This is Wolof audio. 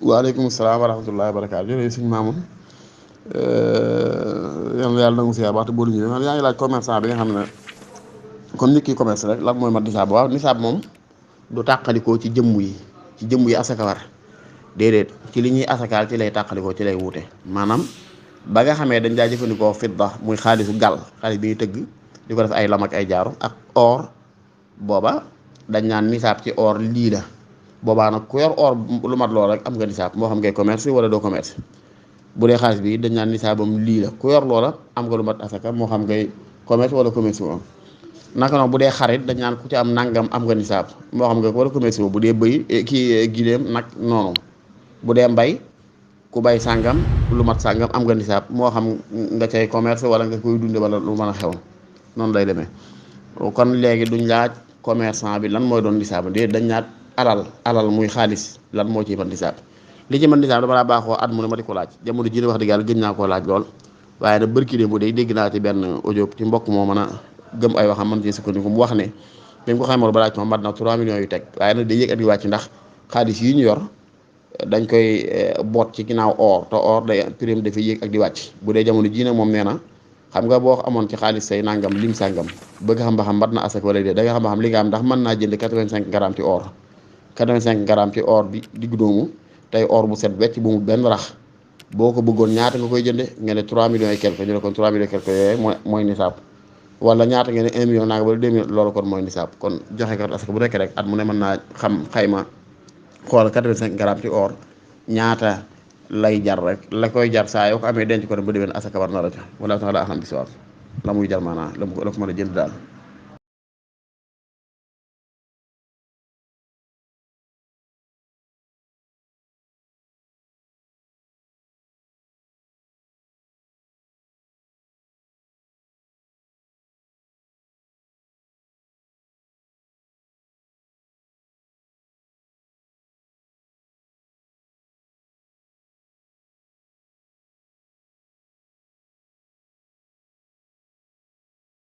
waaleykum salaam wa rahmatullahi wa barakaatu jërëjëf sëñ Mamoun yal na yàlla nangu si waxtu boolu ñu yaa ngi laaj commerçant bi nga xam ne comme nit ki commerce rek lan mooy mat nisaab waaw nisaab moom du tàqalikoo ci jëmm yi asaka war déedéet ci li ñuy asakaal ci lay tàqalikoo ci lay wuute maanaam ba nga xamee dañ daa jëfandikoo fidda muy xaalisu gàll xaalis bi ñuy tëgg di ko def ay lam ak ay jaaru ak or booba dañ naan nisaab ci or lii la boobaa nag ku yor or lu mat lool rek am nga nisaab moo xam ngay commerce wala doo commerce bu dee xaalis bi dañ naan nisaabam lii la ku yor loola am nga lu mat asaka moo xam ngay commerce wala commerce moom naka noonu bu dee xarit dañ naan ku ci am nangam am nga nisaab moo xam nga wala commerce bu dee bëy kii gileem nag noonu bu dee mbay ku bay sàngam lu mat sàngam am nga nisaab moo xam nga cay commerce wala nga koy dunde wala lu mën a xew noonu lay demee kon léegi duñ laaj commerçant bi lan mooy doon nisaab déet dañ naat alal muy xaalis lan moo ciy mën nisaab li ci mën nisaab dama laa baaxoo at mu ne ma di ko laaj jamono ji wax dëgg yàlla gëj naa koo laaj lool waaye nag bërki dé bu dee dégg naa ci benn audio ci mbokk moo mën a gëm ay waxam man ci sukkandiku mu wax ne bi mu ko xamoon ba laaj ma mat na 3 millions yu teg waaye nag day yëg at di wàcc ndax xaalis yi ñu yor dañ koy boot ci ginnaaw or te or day prime dafay yéeg ak di wàcc bu dee jamono jii nag moom nee na xam nga boo amoon ci xaalis say nangam lim sàngam bëgg xam ba xam mat na asak wala déet da nga xam ba xam li nga am ndax mën naa jënd 85 grammes ci or 85 grammes ci or bi diggu doomu tey or bu set wecc bu mu benn rax boo ko bëggoon ñaata nga koy jënde nga ne 3 millions et quelque ñu ne kon 3 millions et quelque yooyu mooy nisaab wala ñaata nga ne 1 million naa wala 2 millions loolu kon mooy nisaab kon joxe ko asak bu nekkee rek at mu ne mën naa xam xayma xool 85 grammes ci or ñaata lay jar rek la koy jar saa yoo ko amee denc ko rek ba déwén asaka war na la ca wala taala alam bi sawaab la muy jar maanaam la ko mën a jënd daal